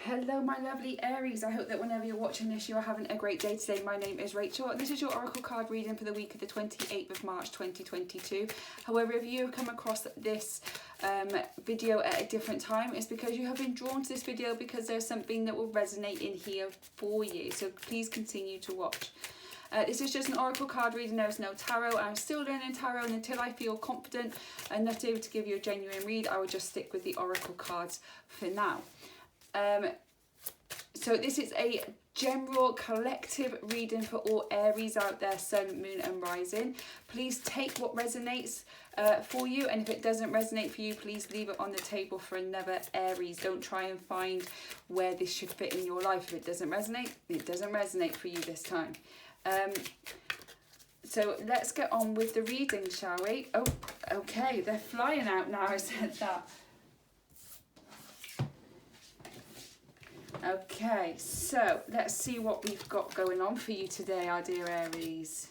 Hello my lovely Aries, I hope that whenever you're watching this you are having a great day today. My name is Rachel and this is your Oracle card reading for the week of the 28th of March 2022. However, if you have come across this video at a different time, it's because you have been drawn to this video because there's something that will resonate in here for you. So please continue to watch. This is just an Oracle card reading, there's no tarot. I'm still learning tarot, and until I feel confident enough to be able to give you a genuine read, I will just stick with the Oracle cards for now. So this is a general collective reading for all Aries out there, Sun, Moon and Rising. Please take what resonates for you, and if it doesn't resonate for you, please leave it on the table for another Aries. Don't try and find where this should fit in your life. If it doesn't resonate, it doesn't resonate for you this time. So let's get on with the reading, shall we? Oh, okay, they're flying out now I said that. Okay, so let's see what we've got going on for you today, our dear Aries.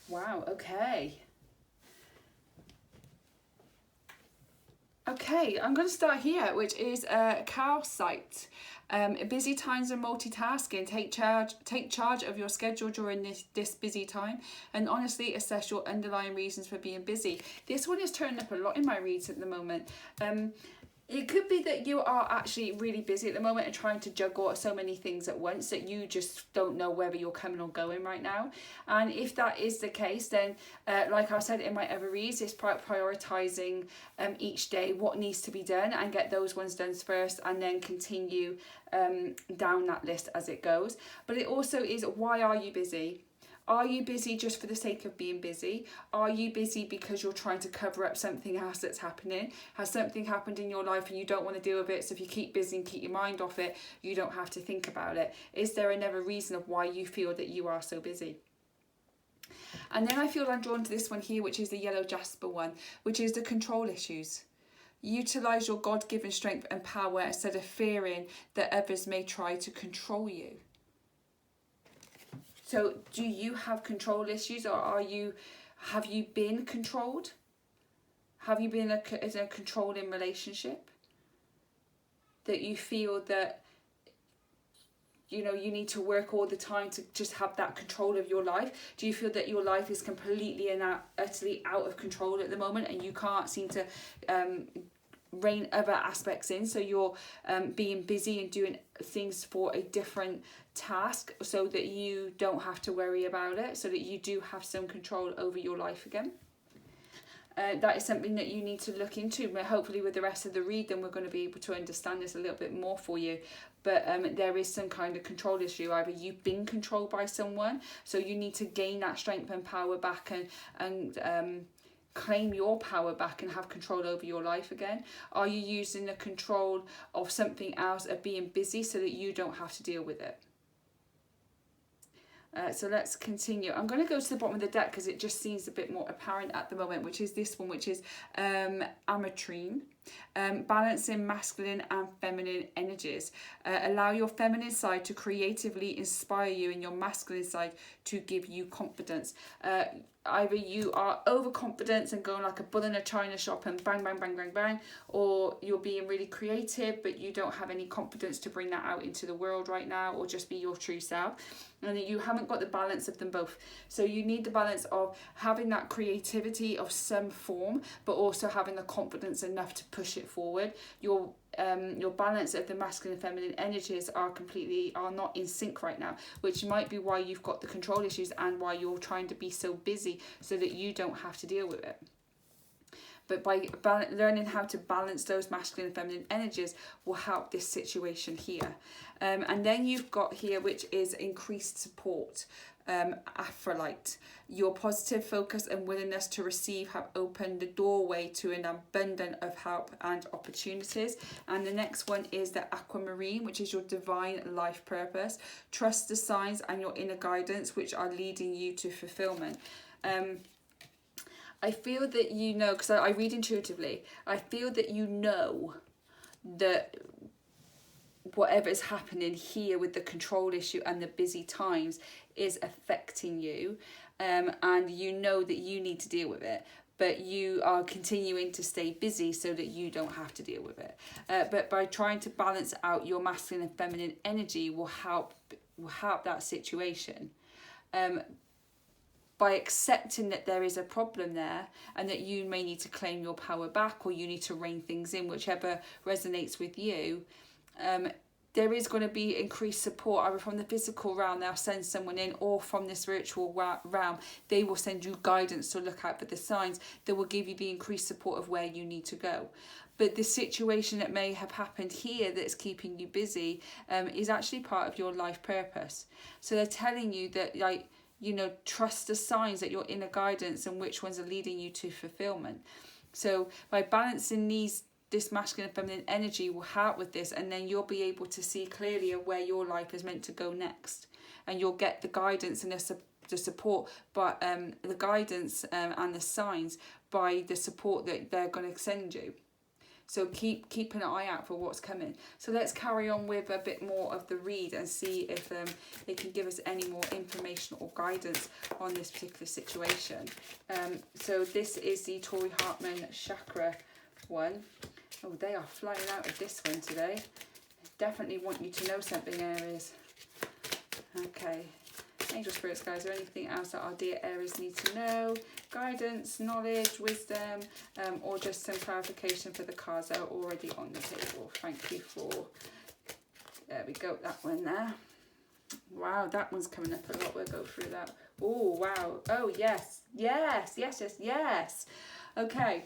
Wow, okay. Okay, I'm going to start here, which is calcite. Busy times and multitasking. Take charge of your schedule during this busy time, and honestly assess your underlying reasons for being busy. This one is turning up a lot in my reads at the moment. It could be that you are actually really busy at the moment and trying to juggle so many things at once that you just don't know whether you're coming or going right now. And if that is the case, then like I said in my other reads, it's prioritising each day what needs to be done and get those ones done first, and then continue down that list as it goes. But it also is, why are you busy? Are you busy just for the sake of being busy? Are you busy because you're trying to cover up something else that's happening? Has something happened in your life and you don't want to deal with it, so if you keep busy and keep your mind off it, you don't have to think about it? Is there another reason of why you feel that you are so busy? And then I feel I'm drawn to this one here, which is the yellow jasper one, which is the control issues. Utilize your God-given strength and power instead of fearing that others may try to control you. So do you have control issues, or have you been controlled? Have you been in a controlling relationship that you feel that, you know, you need to work all the time to just have that control of your life? Do you feel that your life is completely and utterly out of control at the moment and you can't seem to rein other aspects in, so you're being busy and doing things for a different task so that you don't have to worry about it, so that you do have some control over your life again? That is something that you need to look into. But hopefully with the rest of the read, then we're going to be able to understand this a little bit more for you. But there is some kind of control issue. Either you've been controlled by someone, so you need to gain that strength and power back and claim your power back and have control over your life again. Are you using the control of something else, of being busy, so that you don't have to deal with it? So let's continue. I'm going to go to the bottom of the deck because it just seems a bit more apparent at the moment, which is this one, which is Aquamarine. Balancing masculine and feminine energies. Allow your feminine side to creatively inspire you and your masculine side to give you confidence. Either you are overconfident and going like a bull in a china shop and bang, bang, bang, bang, bang, or you're being really creative but you don't have any confidence to bring that out into the world right now, or just be your true self. And you haven't got the balance of them both. So you need the balance of having that creativity of some form, but also having the confidence enough to push it forward. Your balance of the masculine and feminine energies are not in sync right now, which might be why you've got the control issues and why you're trying to be so busy so that you don't have to deal with it. But by learning how to balance those masculine and feminine energies will help this situation here. And then you've got here, which is increased support. Aphrodite. Your positive focus and willingness to receive have opened the doorway to an abundance of help and opportunities. And the next one is the Aquamarine, which is your divine life purpose. Trust the signs and your inner guidance, which are leading you to fulfillment. I feel that you know, because I read intuitively, I feel that you know that whatever is happening here with the control issue and the busy times is affecting you, and you know that you need to deal with it. but you are continuing to stay busy so that you don't have to deal with it. But by trying to balance out your masculine and feminine energy will help that situation. By accepting that there is a problem there and that you may need to claim your power back, or you need to rein things in, whichever resonates with you, there is going to be increased support, either from the physical realm, they'll send someone in, or from the spiritual realm, they will send you guidance to look out for the signs that will give you the increased support of where you need to go. But the situation that may have happened here that's keeping you busy is actually part of your life purpose. So they're telling you that, like, you know, trust the signs, that your inner guidance and which ones are leading you to fulfillment. So by balancing this masculine and feminine energy will help with this, and then you'll be able to see clearly of where your life is meant to go next, and you'll get the guidance and the support, but the guidance and the signs by the support that they're going to send you. So keep an eye out for what's coming. So let's carry on with a bit more of the read and see if they can give us any more information or guidance on this particular situation. So this is the Tori Hartman chakra one. Oh, they are flying out of this one today. Definitely want you to know something, Aries. Okay. Angel spirits, guys, is there anything else that our dear Aries need to know? Guidance, knowledge, wisdom, or just some clarification for the cards that are already on the table. Thank you for, there we go, that one there. Wow, that one's coming up a lot. We'll go through that. Oh, wow. Oh, yes. Yes, yes, yes, yes. Okay.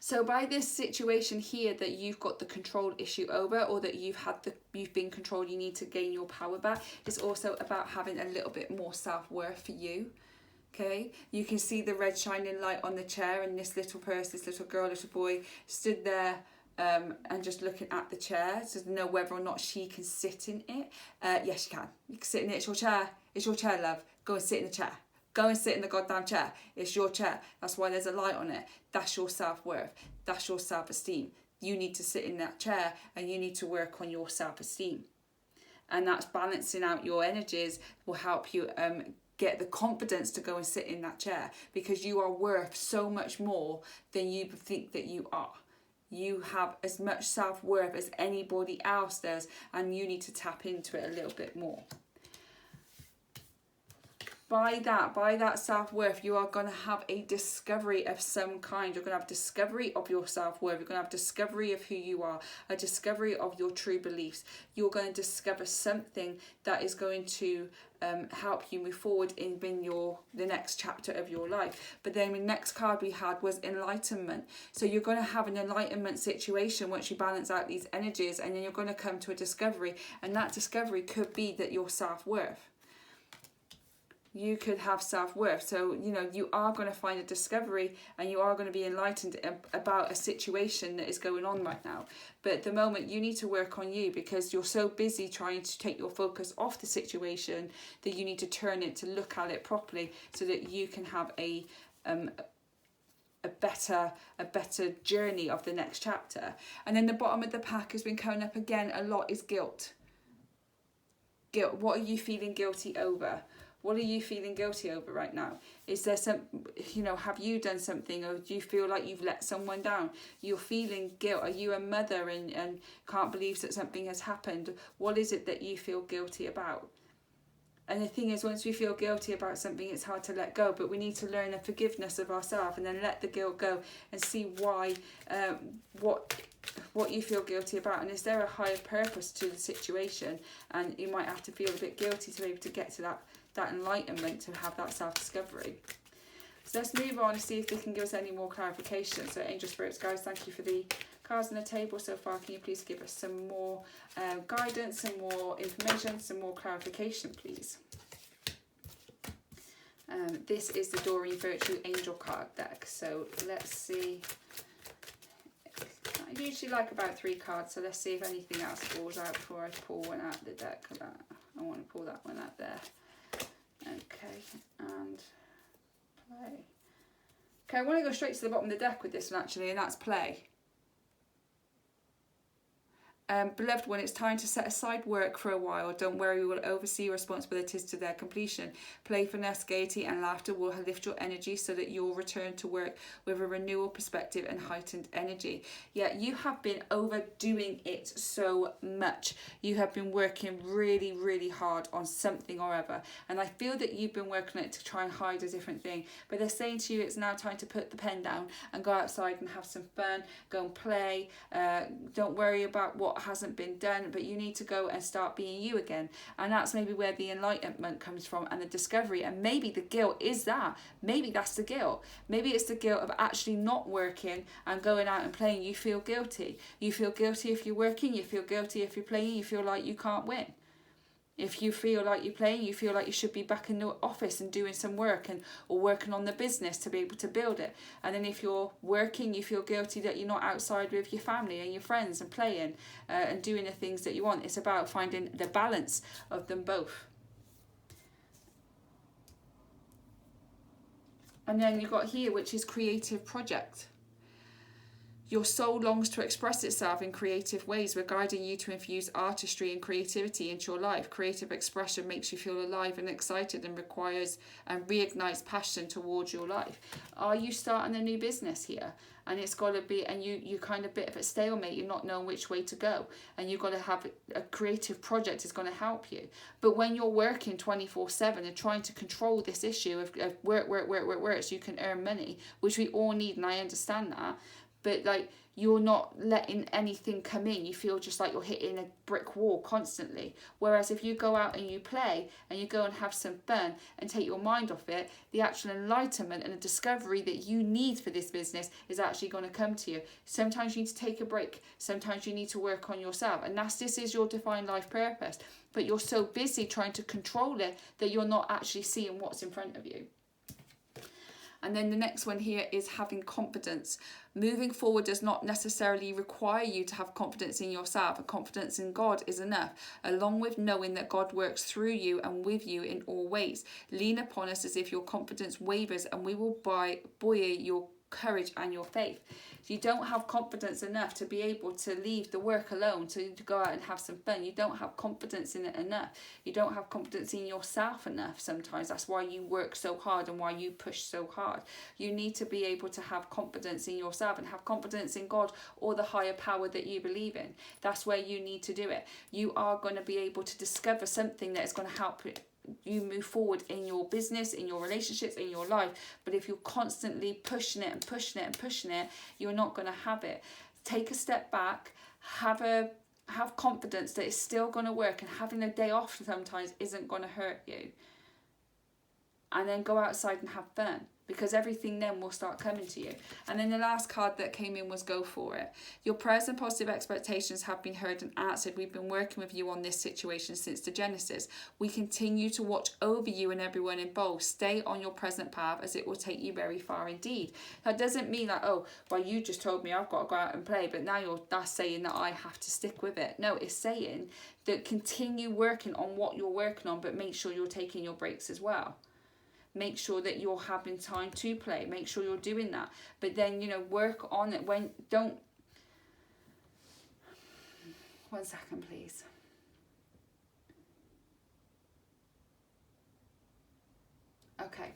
So by this situation here that you've got the control issue over, or that you've been controlled, you need to gain your power back, it's also about having a little bit more self-worth for you. Okay, you can see the red shining light on the chair, and this little person, this little girl, little boy stood there and just looking at the chair to know whether or not she can sit in it. Yes, you can. You can sit in it. It's your chair. It's your chair, love. Go and sit in the chair. Go and sit in the goddamn chair. It's your chair. That's why there's a light on it. That's your self-worth. That's your self-esteem. You need to sit in that chair, and you need to work on your self-esteem. And that's balancing out your energies will help you get the confidence to go and sit in that chair, because you are worth so much more than you think that you are. You have as much self-worth as anybody else does, and you need to tap into it a little bit more. By that self-worth, you are going to have a discovery of some kind. You're going to have discovery of your self-worth. You're going to have discovery of who you are, a discovery of your true beliefs. You're going to discover something that is going to help you move forward in the next chapter of your life. But then the next card we had was enlightenment. So you're going to have an enlightenment situation once you balance out these energies, and then you're going to come to a discovery, and that discovery could be that your self-worth. You could have self-worth. So, you know, you are going to find a discovery, and you are going to be enlightened about a situation that is going on right now. But at the moment, you need to work on you, because you're so busy trying to take your focus off the situation that you need to turn it to look at it properly, so that you can have a better journey of the next chapter. And then the bottom of the pack has been coming up again a lot is guilt. Guilt. What are you feeling guilty over? What are you feeling guilty over right now? Is there some, you know, have you done something, or do you feel like you've let someone down? You're feeling guilt. Are you a mother and can't believe that something has happened? What is it that you feel guilty about? And the thing is, once we feel guilty about something, it's hard to let go, but we need to learn the forgiveness of ourselves, and then let the guilt go and see why, what you feel guilty about, and is there a higher purpose to the situation? And you might have to feel a bit guilty to be able to get to that enlightenment, to have that self-discovery. So let's move on and see if they can give us any more clarification. So angel spirits, guys, thank you for the cards on the table so far. Can you please give us some more guidance, some more information, some more clarification, please? This is the Doreen Virtue Angel card deck. So let's see. I usually like about 3 cards, so let's see if anything else falls out before I pull one out of the deck. I want to pull that one out there. Okay, and play. Okay, I want to go straight to the bottom of the deck with this one, actually, and that's play. Beloved one, it's time to set aside work for a while. Don't worry, we will oversee your responsibilities to their completion. Playfulness, gaiety and laughter will lift your energy so that you'll return to work with a renewal perspective and heightened energy. Yeah, you have been overdoing it so much. You have been working really, really hard on something or other. And I feel that you've been working on it to try and hide a different thing. But they're saying to you, it's now time to put the pen down and go outside and have some fun, go and play. Don't worry about what hasn't been done, but you need to go and start being you again. And that's maybe where the enlightenment comes from and the discovery. And maybe the guilt is that. Maybe that's the guilt. Maybe it's the guilt of actually not working and going out and playing. You feel guilty. You feel guilty if you're working. You feel guilty if you're playing. You feel like you can't win. If you feel like you're playing, you feel like you should be back in the office and doing some work or working on the business to be able to build it. And then if you're working, you feel guilty that you're not outside with your family and your friends and playing and doing the things that you want. It's about finding the balance of them both. And then you've got here, which is creative project. Your soul longs to express itself in creative ways. We're guiding you to infuse artistry and creativity into your life. Creative expression makes you feel alive and excited and requires and reignites passion towards your life. Are you starting a new business here? And it's got to be, and you're kind of a bit of a stalemate. You're not knowing which way to go. And you've got to have a creative project is going to help you. But when you're working 24/7 and trying to control this issue of work so you can earn money, which we all need, and I understand that, but like you're not letting anything come in. You feel just like you're hitting a brick wall constantly. Whereas if you go out and you play and you go and have some fun and take your mind off it, the actual enlightenment and the discovery that you need for this business is actually going to come to you. Sometimes you need to take a break. Sometimes you need to work on yourself. And this is your defined life purpose. But you're so busy trying to control it that you're not actually seeing what's in front of you. And then the next one here is having confidence. Moving forward does not necessarily require you to have confidence in yourself. And confidence in God is enough, along with knowing that God works through you and with you in all ways. Lean upon us as if your confidence wavers, and we will buoy your courage and your faith. You don't have confidence enough to be able to leave the work alone, to go out and have some fun. You don't have confidence in it enough. You don't have confidence in yourself enough sometimes. That's why you work so hard and why you push so hard. You need to be able to have confidence in yourself and have confidence in God or the higher power that you believe in. That's where you need to do it. You are going to be able to discover something that is going to help you move forward in your business, in your relationships, in your life. But if you're constantly pushing it and pushing it and pushing it, you're not going to have it. Take a step back, have confidence that it's still going to work, and having a day off sometimes isn't going to hurt you. And then go outside and have fun, because everything then will start coming to you. And then the last card that came in was go for it. Your prayers and positive expectations have been heard and answered. We've been working with you on this situation since the Genesis. We continue to watch over you and everyone involved. Stay on your present path, as it will take you very far indeed. That doesn't mean like, oh, well, you just told me I've got to go out and play, but now that's saying that I have to stick with it. No, it's saying that continue working on what you're working on, but make sure you're taking your breaks as well. Make sure that you're having time to play. Make sure you're doing that. But then, work on it. Don't... 1 second, please. Okay.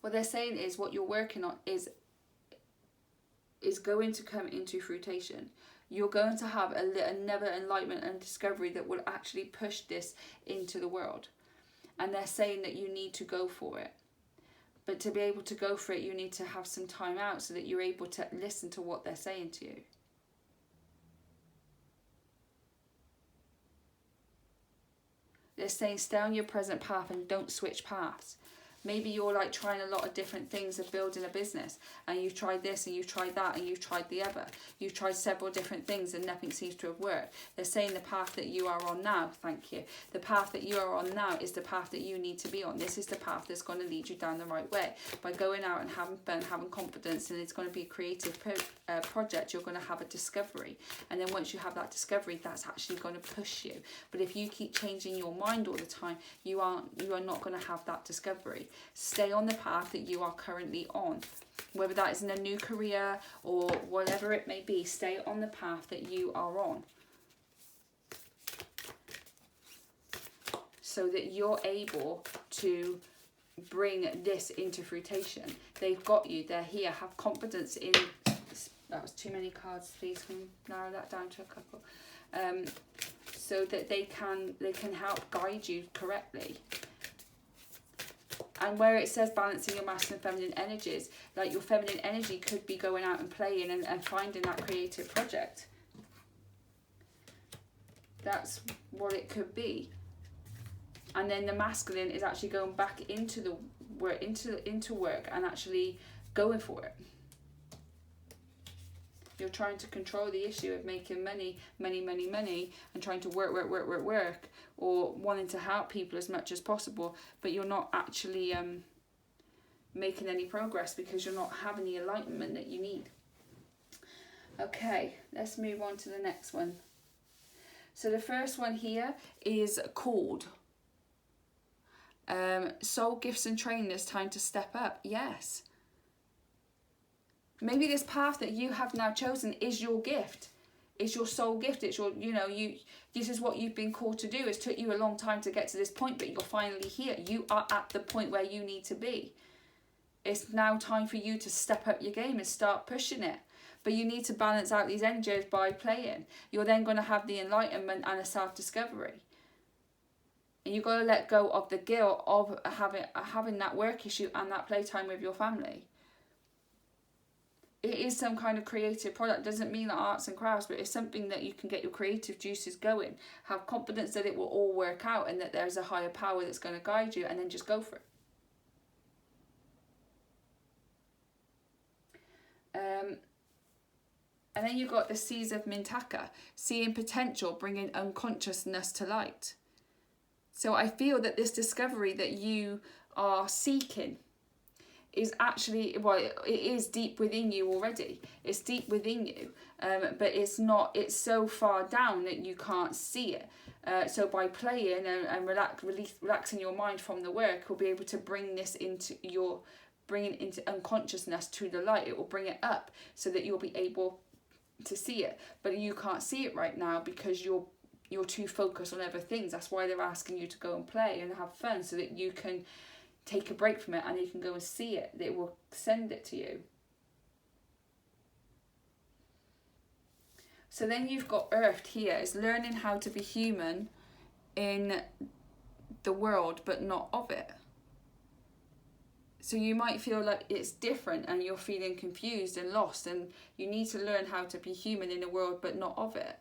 What they're saying is what you're working on is going to come into fruition. You're going to have another enlightenment and discovery that will actually push this into the world. And they're saying that you need to go for it. But to be able to go for it, you need to have some time out so that you're able to listen to what they're saying to you. They're saying stay on your present path and don't switch paths. Maybe you're like trying a lot of different things of building a business, and you've tried this and you've tried that and you've tried the other. You've tried several different things and nothing seems to have worked. They're saying the path that you are on now, thank you. The path that you are on now is the path that you need to be on. This is the path that's going to lead you down the right way. By going out and having fun, having confidence, and it's going to be a creative project, you're going to have a discovery. And then once you have that discovery, that's actually going to push you. But if you keep changing your mind all the time, you are not going to have that discovery. Stay on the path that you are currently on. Whether that is in a new career or whatever it may be, stay on the path that you are on. So that you're able to bring this into fruition. They've got you, they're here. Have confidence in, that was too many cards, please can you narrow that down to a couple. So that they can help guide you correctly. And where it says balancing your masculine and feminine energies, like your feminine energy could be going out and playing and finding that creative project. That's what it could be. And then the masculine is actually going back into the work, into work, and actually going for it. You're trying to control the issue of making money, and trying to work, or wanting to help people as much as possible, but you're not actually making any progress because you're not having the enlightenment that you need. Okay, let's move on to the next one. So the first one here is called Soul Gifts and Training. It's time to step up. Yes. Maybe this path that you have now chosen is your gift. It's your soul gift. It's your, this is what you've been called to do. It's took you a long time to get to this point, but you're finally here. You are at the point where you need to be. It's now time for you to step up your game and start pushing it. But you need to balance out these energies by playing. You're then going to have the enlightenment and a self-discovery. And you've got to let go of the guilt of having that work issue and that playtime with your family. It is some kind of creative product. It doesn't mean that arts and crafts, but it's something that you can get your creative juices going. Have confidence that it will all work out and that there's a higher power that's going to guide you, and then just go for it. And then you've got the Seas of Mintaka, seeing potential, bringing unconsciousness to light. So I feel that this discovery that you are seeking is actually, well, it is deep within you already. It's deep within you, but it's so far down that you can't see it. So by playing and relaxing your mind from the work, you'll be able to bring this into bringing into unconsciousness to the light. It will bring it up so that you'll be able to see it. But you can't see it right now because you're too focused on other things. That's why they're asking you to go and play and have fun, so that you can take a break from it and you can go and see it. It will send it to you. So then you've got Earth here. It's learning how to be human in the world but not of it. So you might feel like it's different and you're feeling confused and lost, and you need to learn how to be human in the world but not of it.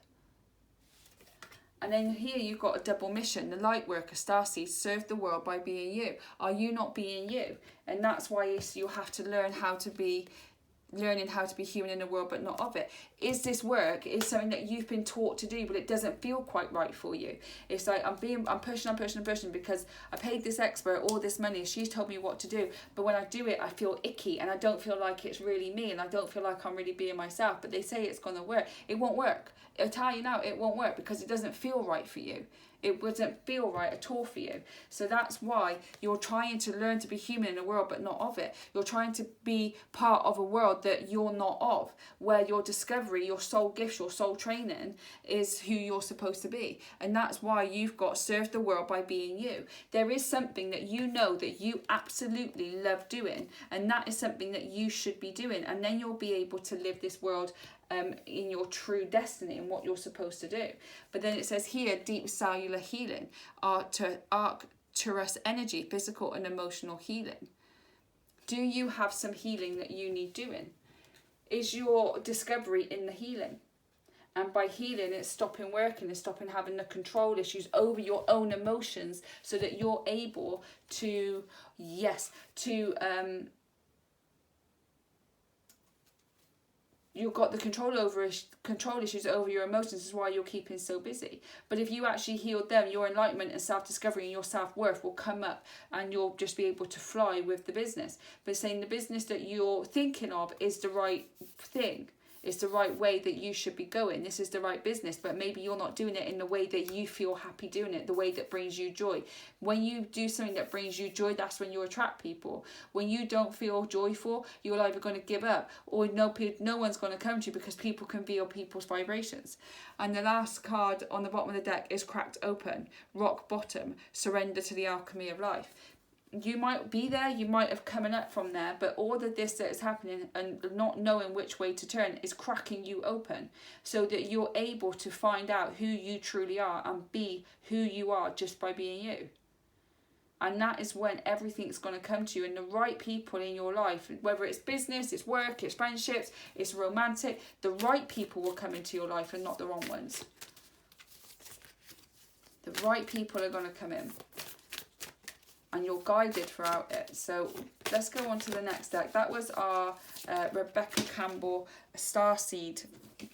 And then here you've got a double mission. The light worker, starseed, serve the world by being you. Are you not being you? And that's why you'll have to learn how to be, learning how to be human in the world but not of it. Is this work is something that you've been taught to do, but it doesn't feel quite right for you? It's like I'm pushing because I paid this expert all this money, she's told me what to do, but when I do it I feel icky and I don't feel like it's really me, and I don't feel like I'm really being myself. But they say it's gonna work. It won't work. I'll tell you now, it won't work because it doesn't feel right for you. It doesn't feel right at all for you. So that's why you're trying to learn to be human in a world but not of it. You're trying to be part of a world that you're not of, where your discovery, your soul gifts, your soul training is who you're supposed to be. And that's why you've got serve the world by being you. There is something that you know that you absolutely love doing, and that is something that you should be doing. And then you'll be able to live this world in your true destiny and what you're supposed to do. But then it says here, deep cellular healing, Arcturus energy, physical and emotional healing. Do you have some healing that you need doing? Is your discovery in the healing? And by healing, it's stopping working, it's stopping having the control issues over your own emotions, so that you're able to, you've got the control issues over your emotions. This is why you're keeping so busy. But if you actually healed them, your enlightenment and self-discovery and your self-worth will come up, and you'll just be able to fly with the business. But saying the business that you're thinking of is the right thing. It's the right way that you should be going. This is the right business, but maybe you're not doing it in the way that you feel happy doing it, the way that brings you joy. When you do something that brings you joy, that's when you attract people. When you don't feel joyful, you're either going to give up, or no one's going to come to you, because people can feel people's vibrations. And the last card on the bottom of the deck is Cracked Open, Rock Bottom, Surrender to the Alchemy of Life. You might be there, you might have coming up from there, but all of this that is happening and not knowing which way to turn is cracking you open, so that you're able to find out who you truly are and be who you are just by being you. And that is when everything's going to come to you, and the right people in your life, whether it's business, it's work, it's friendships, it's romantic, the right people will come into your life and not the wrong ones. The right people are going to come in, and you're guided throughout it. So let's go on to the next deck. That was our Rebecca Campbell Starseed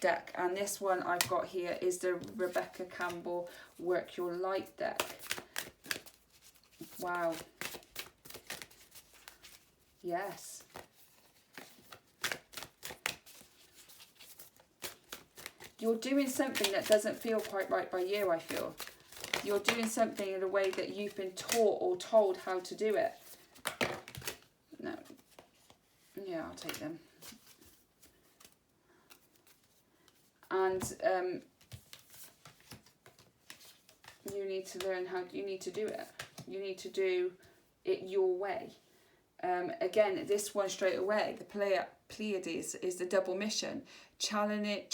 deck, and this one I've got here is the Rebecca Campbell Work Your Light deck. Wow. Yes. You're doing something that doesn't feel quite right by you, I feel. You're doing something in a way that you've been taught or told how to do it. No. Yeah, I'll take them. And you need to learn how you need to do it. You need to do it your way. Again, this one straight away, the Pleiades is the double mission, channeling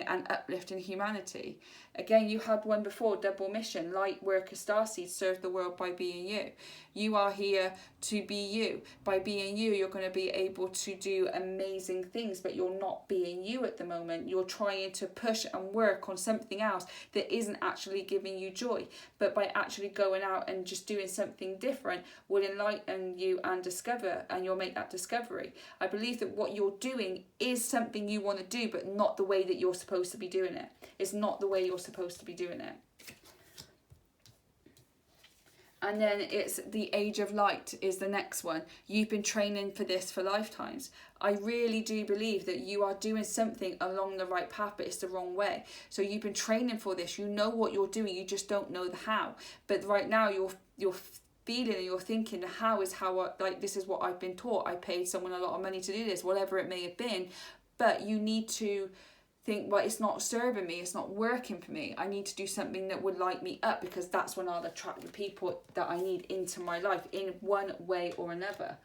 and uplifting humanity. Again, you had one before, double mission, light worker starseed, serve the world by being you. You are here to be you. By being you, you're going to be able to do amazing things, but you're not being you at the moment. You're trying to push and work on something else that isn't actually giving you joy. But by actually going out and just doing something different will enlighten you and discover, and you'll make that discovery. I believe that what you're doing is something you want to do, but not the way that you're supposed to be doing it. It's not the way you're supposed to be doing it. And then it's the Age of Light is the next one. You've been training for this for lifetimes. I really do believe that you are doing something along the right path, but it's the wrong way. So you've been training for this. You know what you're doing. You just don't know the how. But right now you're feeling and you're thinking the how is how, like, this is what I've been taught. I paid someone a lot of money to do this, whatever it may have been. But you need to think, well, it's not serving me, it's not working for me. I need to do something that would light me up, because that's when I'll attract the people that I need into my life in one way or another.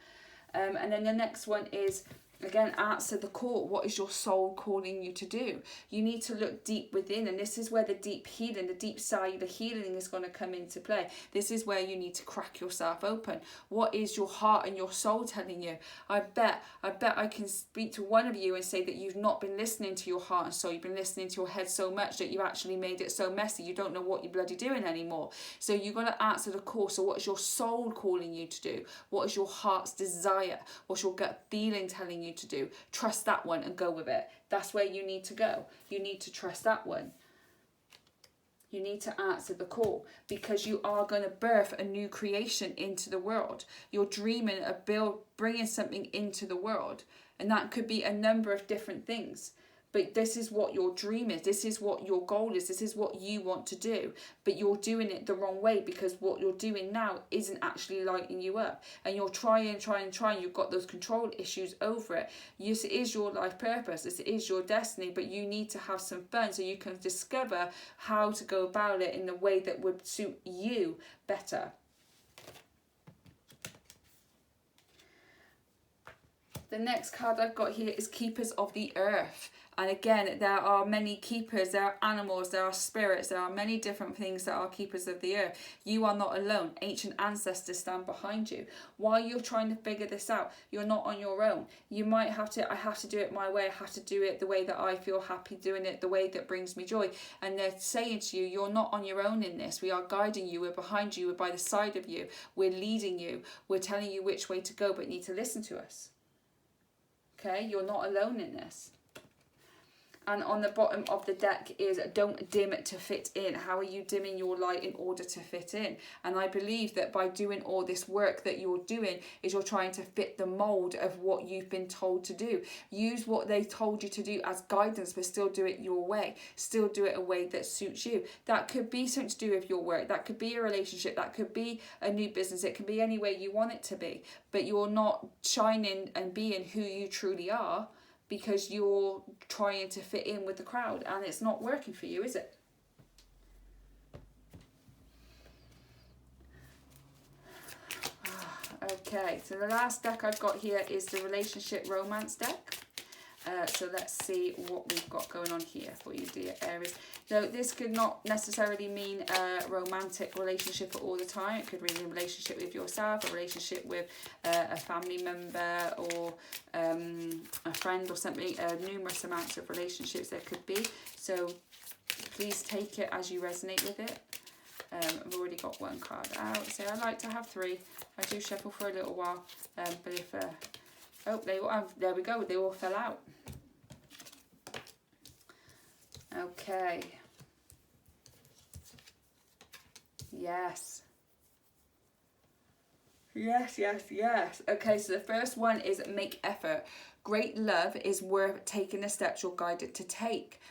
And then the next one is, again, answer the call. What is your soul calling you to do? You need to look deep within, and this is where the deep healing, the deep cellular healing is going to come into play. This is where you need to crack yourself open. What is your heart and your soul telling you? I bet I can speak to one of you and say that you've not been listening to your heart and soul. You've been listening to your head so much that you actually made it so messy you don't know what you're bloody doing anymore. So you've got to answer the call. So what is your soul calling you to do? What is your heart's desire? What's your gut feeling telling you to do? Trust that one and go with it. That's where you need to go. You need to trust that one. You need to answer the call, because you are going to birth a new creation into the world. You're dreaming of bringing something into the world, and that could be a number of different things. But this is what your dream is. This is what your goal is. This is what you want to do. But you're doing it the wrong way, because what you're doing now isn't actually lighting you up. And you're trying. You've got those control issues over it. Yes, it is your life purpose. This is your destiny. But you need to have some fun so you can discover how to go about it in the way that would suit you better. The next card I've got here is Keepers of the Earth. And again, there are many keepers, there are animals, there are spirits, there are many different things that are keepers of the earth. You are not alone. Ancient ancestors stand behind you. While you're trying to figure this out, you're not on your own. You might have to, I have to do it my way, I have to do it the way that I feel happy doing it, the way that brings me joy. And they're saying to you, you're not on your own in this. We are guiding you, we're behind you, we're by the side of you, we're leading you, we're telling you which way to go, but you need to listen to us. Okay, you're not alone in this. And on the bottom of the deck is don't dim to fit in. How are you dimming your light in order to fit in? And I believe that by doing all this work that you're doing is you're trying to fit the mold of what you've been told to do. Use what they told you to do as guidance, but still do it your way. Still do it a way that suits you. That could be something to do with your work. That could be a relationship. That could be a new business. It can be any way you want it to be. But you're not shining and being who you truly are, because you're trying to fit in with the crowd, and it's not working for you, is it? Okay, so the last deck I've got here is the relationship romance deck. So let's see what we've got going on here for you, dear Aries. Now, this could not necessarily mean a romantic relationship all the time. It could mean a relationship with yourself, a relationship with a family member, or a friend or something. Numerous amounts of relationships there could be. So please take it as you resonate with it. I've already got one card out. So I like to have three. I do shuffle for a little while. But if... oh, there we go. They all fell out. Okay. Yes. Yes, yes, yes. Okay, so the first one is make effort. Great love is worth taking the steps you're guided to take.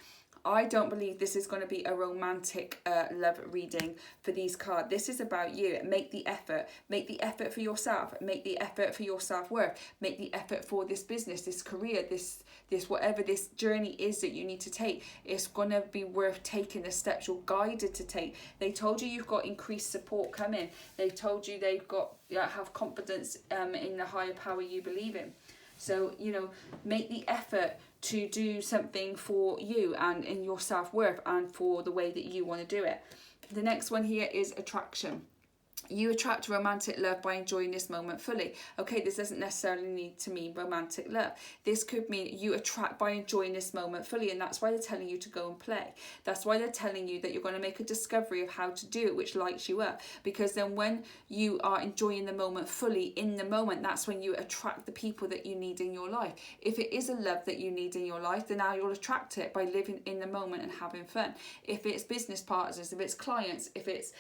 I don't believe this is going to be a romantic love reading for these cards. This is about you. Make the effort. Make the effort for yourself. Make the effort for your self-worth. Make the effort for this business, this career, this whatever this journey is that you need to take. It's going to be worth taking the steps you're guided to take. They told you you've got increased support coming. They told you they've got have confidence in the higher power you believe in. So, you know, make the effort to do something for you and in your self-worth and for the way that you want to do it. The next one here is attraction. You attract romantic love by enjoying this moment fully. Okay, this doesn't necessarily need to mean romantic love. This could mean you attract by enjoying this moment fully, and that's why they're telling you to go and play. That's why they're telling you that you're going to make a discovery of how to do it, which lights you up. Because then when you are enjoying the moment fully, in the moment, that's when you attract the people that you need in your life. If it is a love that you need in your life, then now you'll attract it by living in the moment and having fun. If it's business partners, if it's clients, if it's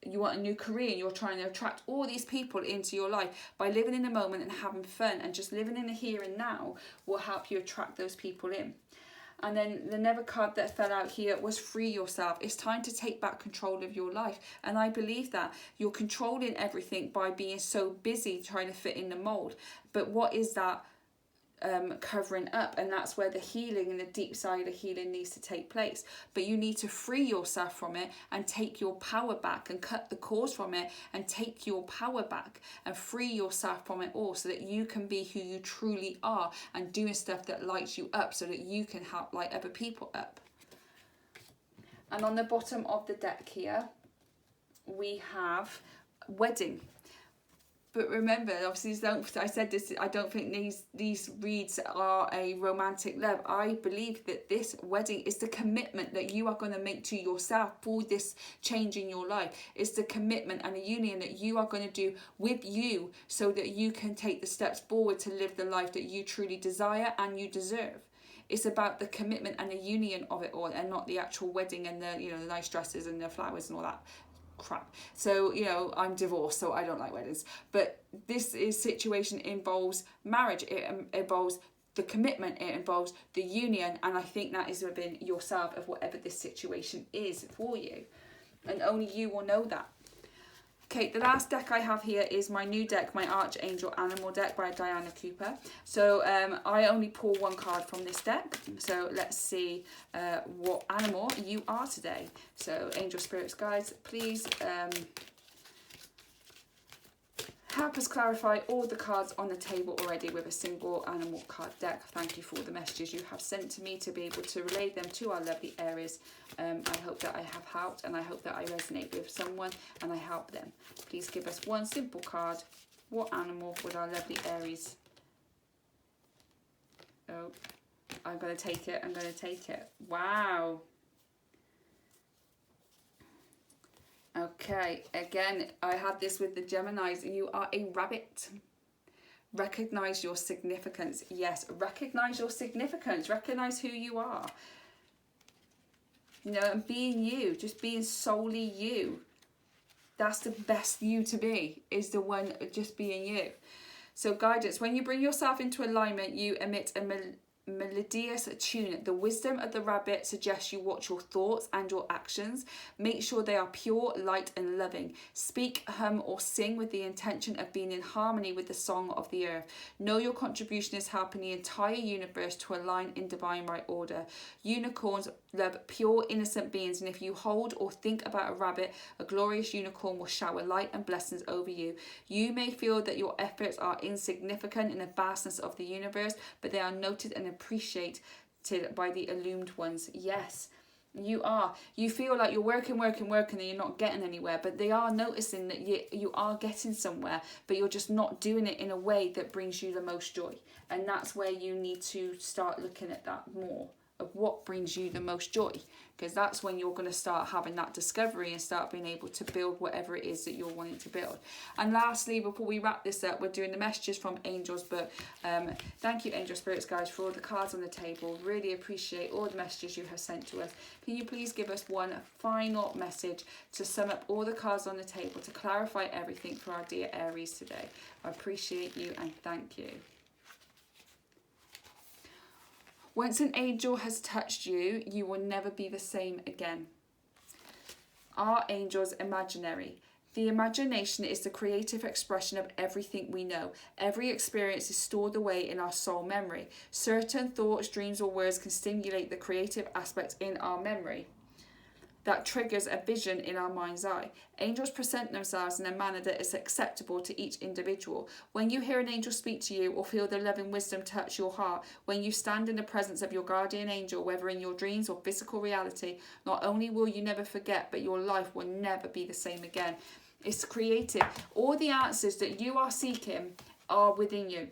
you want a new career and you're trying to attract all these people into your life, by living in the moment and having fun and just living in the here and now will help you attract those people in. And then the never card that fell out here was free yourself. It's time to take back control of your life. And I believe that you're controlling everything by being so busy trying to fit in the mold. But what is that covering up? And that's where the healing and the deep side of the healing needs to take place. But you need to free yourself from it and take your power back and cut the cords from it and take your power back and free yourself from it all, so that you can be who you truly are and doing stuff that lights you up, so that you can help light other people up. And on the bottom of the deck here we have wedding. But remember, obviously, I said this, I don't think these reads are a romantic love. I believe that this wedding is the commitment that you are going to make to yourself for this change in your life. It's the commitment and the union that you are going to do with you, so that you can take the steps forward to live the life that you truly desire and you deserve. It's about the commitment and the union of it all, and not the actual wedding and the, you know, the nice dresses and the flowers and all that crap. So, you know, I'm divorced, so I don't like weddings. But this situation involves marriage. It involves the commitment. It involves the union. And I think that is within yourself of whatever this situation is for you. And only you will know that. Okay, the last deck I have here is my new deck, my Archangel Animal deck by Diana Cooper. So I only pull one card from this deck. So let's see what animal you are today. So angel spirits, guides, please help us clarify all the cards on the table already with a single animal card deck. Thank you for the messages you have sent to me to be able to relay them to our lovely Aries. I hope that I have helped, and I hope that I resonate with someone and I help them. Please give us one simple card. What animal would our lovely Aries? Oh, I'm going to take it. I'm going to take it. Wow. Okay, again, I had this with the Geminis. You are a rabbit. Recognize your significance. Yes, recognize your significance. Recognize who you are. You know, and being you, just being solely you. That's the best you to be, is the one just being you. So guidance, when you bring yourself into alignment, you emit a melodious tune. The wisdom of the rabbit suggests you watch your thoughts and your actions. Make sure they are pure, light and loving. Speak, hum or sing with the intention of being in harmony with the song of the earth. Know your contribution is helping the entire universe to align in divine right order. Unicorns love pure, innocent beings, and if you hold or think about a rabbit, a glorious unicorn will shower light and blessings over you. You may feel that your efforts are insignificant in the vastness of the universe, but they are noted and appreciated by the illumined ones. Yes, you are. You feel like you're working and you're not getting anywhere, but they are noticing that you are getting somewhere, but you're just not doing it in a way that brings you the most joy. And that's where you need to start looking at that more, of what brings you the most joy, because that's when you're going to start having that discovery and start being able to build whatever it is that you're wanting to build. And lastly, before we wrap this up, we're doing the messages from Angels, but thank you, Angel Spirits, guys, for all the cards on the table. Really appreciate all the messages you have sent to us. Can you please give us one final message to sum up all the cards on the table, to clarify everything for our dear Aries today? I appreciate you and thank you. Once an angel has touched you, you will never be the same again. Are angels imaginary? The imagination is the creative expression of everything we know. Every experience is stored away in our soul memory. Certain thoughts, dreams or words can stimulate the creative aspect in our memory that triggers a vision in our mind's eye. Angels present themselves in a manner that is acceptable to each individual. When you hear an angel speak to you or feel the loving wisdom touch your heart, when you stand in the presence of your guardian angel, whether in your dreams or physical reality, not only will you never forget, but your life will never be the same again. It's creative. All the answers that you are seeking are within you.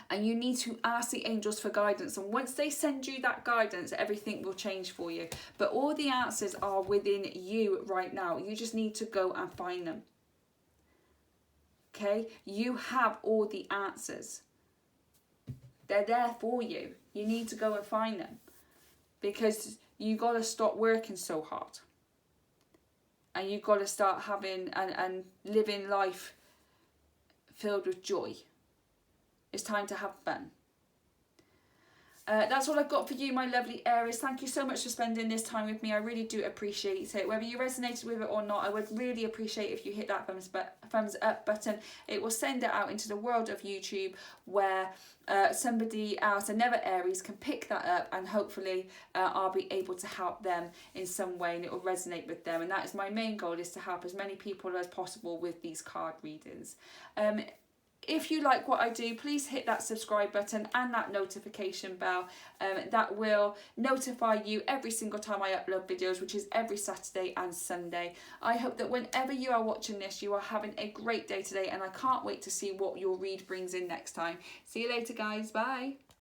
And you need to ask the angels for guidance. And once they send you that guidance, everything will change for you. But all the answers are within you right now. You just need to go and find them. Okay? You have all the answers. They're there for you. You need to go and find them. Because you got to stop working so hard. And you've got to start having and living life filled with joy. It's time to have fun. That's all I've got for you, my lovely Aries. Thank you so much for spending this time with me. I really do appreciate it. Whether you resonated with it or not, I would really appreciate if you hit that thumbs up button. It will send it out into the world of YouTube where somebody else, another Aries, can pick that up, and hopefully I'll be able to help them in some way and it will resonate with them. And that is my main goal, is to help as many people as possible with these card readings. If you like what I do, please hit that subscribe button and that notification bell. That will notify you every single time I upload videos, which is every Saturday and Sunday. I hope that whenever you are watching this, you are having a great day today, and I can't wait to see what your read brings in next time. See you later, guys. Bye.